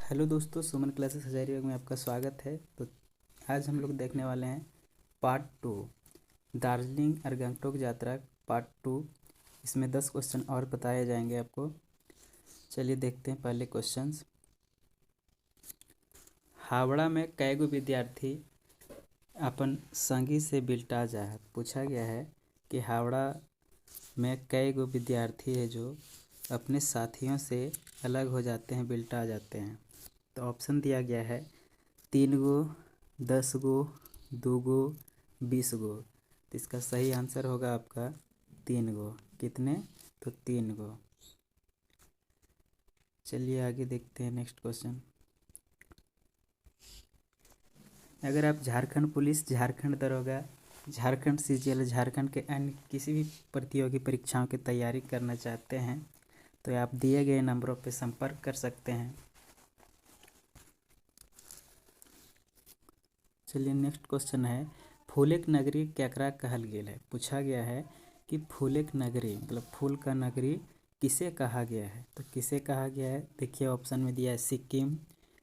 Hello दोस्तों, सुमन classes Hazaribagh में आपका स्वागत है। तो आज हम लोग देखने वाले हैं पार्ट 2, दार्जिलिंग और गंगटोक यात्रा पार्ट 2। इसमें 10 क्वेश्चन और बताए जाएंगे आपको। चलिए देखते हैं पहले क्वेश्चंस। हावड़ा में कई गो विद्यार्थी अपन संगी से बिल्टा जाए। पूछा गया है कि हावड़ा में कई गो विद्यार्थी है जो अपने साथियों से अलग हो जाते हैं, बिल्टा जाते हैं। तो ऑप्शन दिया गया है 3 गो, 10 गो, 2 गो, 20 गो। तो इसका सही आंसर होगा आपका 3 गो। कितने? तो 3 गो। चलिए आगे देखते हैं नेक्स्ट क्वेश्चन। अगर आप झारखंड पुलिस, झारखंड दरोगा, झारखंड सीजीएल, झारखंड के अन्य किसी भी प्रतियोगी परीक्षाओं की तैयारी करना चाहते हैं तो आप दिए गए नंबरों पर संपर्क कर सकते हैं। चलिए नेक्स्ट क्वेश्चन है, फूलेक नगरी केकरा कहल गेल है। पूछा गया है कि फूलेक नगरी मतलब फूल का नगरी किसे कहा गया है। तो किसे कहा गया है, देखिए ऑप्शन में दिया है सिक्किम,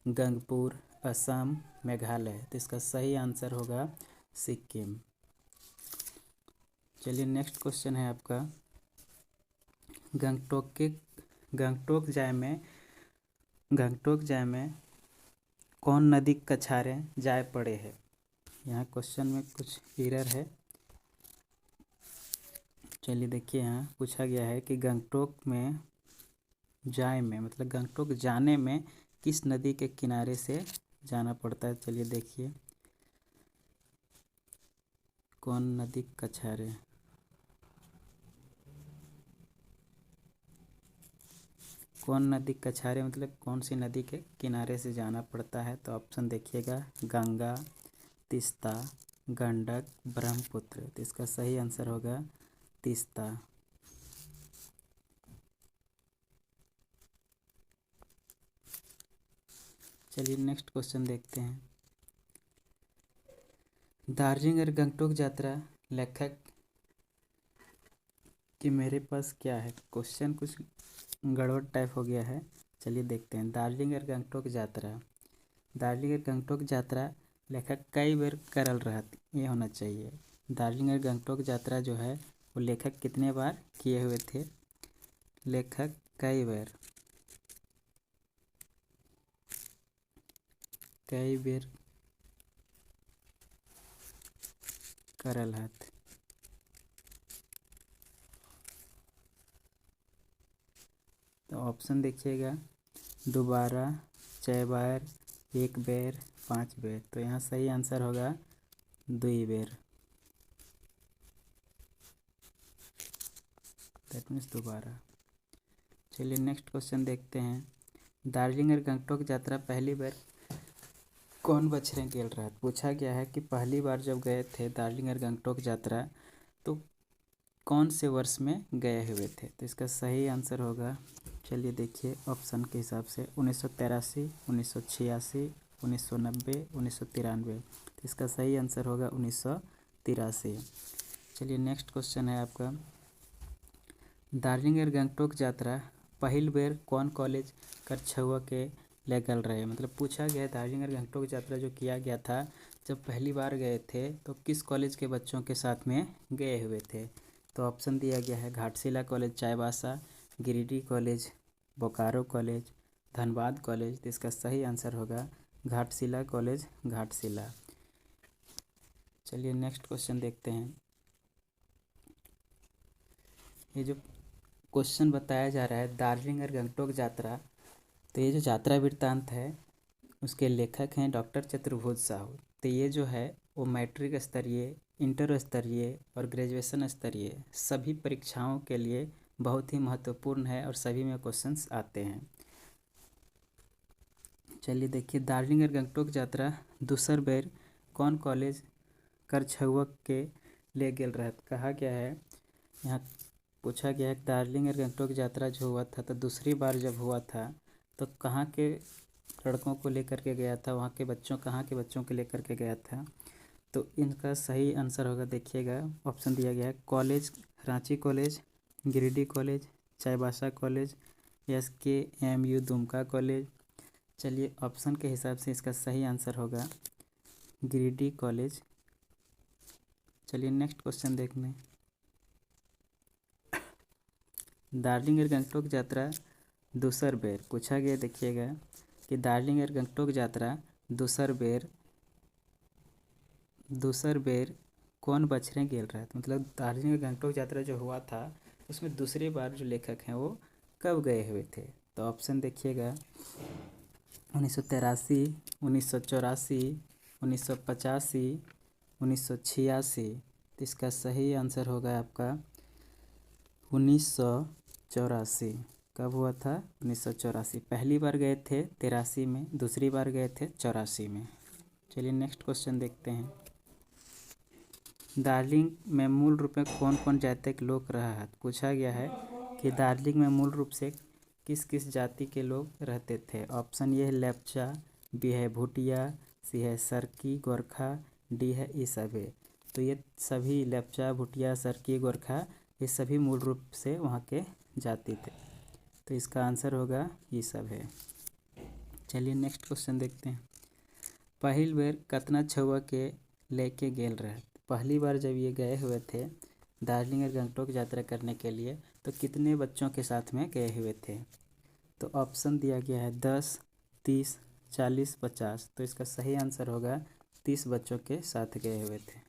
गंगपुर, असम, मेघालय। तो इसका सही आंसर होगा सिक्किम। चलिए नेक्स्ट क्वेश्चन है आपका, गंगटोक जाए में कौन नदी कछारे जाए पड़े है। यहाँ क्वेश्चन में कुछ एरर है। चलिए देखिए, यहाँ पूछा गया है कि गंगटोक जाने में किस नदी के किनारे से जाना पड़ता है। चलिए देखिए, कौन नदी कछारे, मतलब कौन सी नदी के किनारे से जाना पड़ता है। तो ऑप्शन देखिएगा, गंगा, तीस्ता, गंडक, ब्रह्मपुत्र। तो इसका सही आंसर होगा तीस्ता। चलिए नेक्स्ट क्वेश्चन देखते हैं, दार्जिलिंग और गंगटोक यात्रा लेखक कि मेरे पास क्या है, क्वेश्चन कुछ गड़बड़ टाइप हो गया है। चलिए देखते हैं, दार्जिलिंग और गंगटोक यात्रा लेखक कई बार करल रहत, ये होना चाहिए। दार्जिलिंग और गंगटोक यात्रा जो है वो लेखक कितने बार किए हुए थे। लेखक कई बार करल हत। तो ऑप्शन देखिएगा, दोबारा, 6 बार, 1 बेर, 5 बेर। तो यहाँ सही आंसर होगा 2 बेर, दैट मीन्स दोबारा। चलिए नेक्स्ट क्वेश्चन देखते हैं, दार्जिलिंग और गंगटोक यात्रा पहली बार कौन बछरे गेल रहा। पूछा गया है कि पहली बार जब गए थे दार्जिलिंग और गंगटोक यात्रा तो कौन से वर्ष में गए हुए थे। तो इसका सही आंसर होगा, चलिए देखिए ऑप्शन के हिसाब से, 1983, 1986, 1990, 1993। तो इसका सही आंसर होगा 1983। चलिए नेक्स्ट क्वेश्चन है आपका, दार्जिलिंग और गंगटोक यात्रा पहिल बेर कौन कॉलेज कर छुआ के ले गल रहे। मतलब पूछा गया है दार्जिलिंग और गंगटोक यात्रा जो किया गया था, जब पहली बार गए थे तो किस कॉलेज के बच्चों के साथ में गए हुए थे। तो ऑप्शन दिया गया है, Ghatshila college Chaibasa, Giridih college, Bokaro college, Dhanbad college. तो इसका सही आंसर होगा घाटशिला कॉलेज, घाटशिला। चलिए नेक्स्ट क्वेश्चन देखते हैं, ये जो क्वेश्चन बताया जा रहा है दार्जिलिंग और गंगटोक यात्रा, तो ये जो यात्रा वृत्तांत है उसके लेखक हैं डॉक्टर चतुर्भुज साहू। तो ये जो है वो मैट्रिक स्तरीय, इंटर स्तरीय और ग्रेजुएशन स्तरीय सभी परीक्षाओं के लिए बहुत ही महत्वपूर्ण है और सभी में क्वेश्चंस आते हैं। चलिए देखिए, दार्जिलिंग और गंगटोक यात्रा दूसर बेर कौन कॉलेज कर छुआ के ले गेल रहत। कहा गया है, यहाँ पूछा गया है दार्जिलिंग और गंगटोक यात्रा जो हुआ था तो दूसरी बार जब हुआ था तो कहाँ के लड़कों को लेकर के गया था, वहाँ के बच्चों, कहाँ के बच्चों को लेकर के गया था। तो इनका सही आंसर होगा, देखिएगा ऑप्शन दिया गया है, college, Ranchi college, Giridih college, Chaibasa college, SKMU Dumka college, चलिए ऑप्शन के हिसाब से इसका सही आंसर होगा गिरिडीह कॉलेज। चलिए नेक्स्ट क्वेश्चन देखने। दार्जिलिंग और गंगटोक यात्रा दूसर बेर पूछा गया। देखिएगा कि दार्जिलिंग और गंगटोक यात्रा दूसर बेर कौन बछरे गेल रहा। मतलब दार्जिलिंग और गंगटोक यात्रा जो हुआ था उसमें दूसरी बार जो लेखक हैं वो कब गए हुए थे। तो ऑप्शन देखिएगा 1983, 1984, 1985, 1986। तो इसका सही आंसर होगा आपका 1984। कब हुआ था? 1984। पहली बार गए थे 83 में, दूसरी बार गए थे 84 में। चलिए नेक्स्ट क्वेश्चन देखते हैं। दार्जिलिंग में मूल रूप में कौन कौन जाति के लोग रहा है। पूछा गया है कि दार्जिलिंग में मूल रूप से किस किस जाति के लोग रहते थे। ऑप्शन ये है लेप्चा, बी है भूटिया, सी है सरकी गोरखा, डी है ईसबे। तो ये सभी लेप्चा, भूटिया, सरकी, गोरखा ये सभी मूल रूप से वहाँ के जाति थे। तो इसका आंसर होगा ईसबे। चलिए नेक्स्ट क्वेश्चन देखते हैं। पहिल बेर कतना छुआ के लेके गेल रहे। पहली बार जब ये गए हुए थे दार्जिलिंग और गंगटोक यात्रा करने के लिए तो कितने बच्चों के साथ में गए हुए थे। तो ऑप्शन दिया गया है 10, 30, 40, 50। तो इसका सही आंसर होगा 30 बच्चों के साथ गए हुए थे।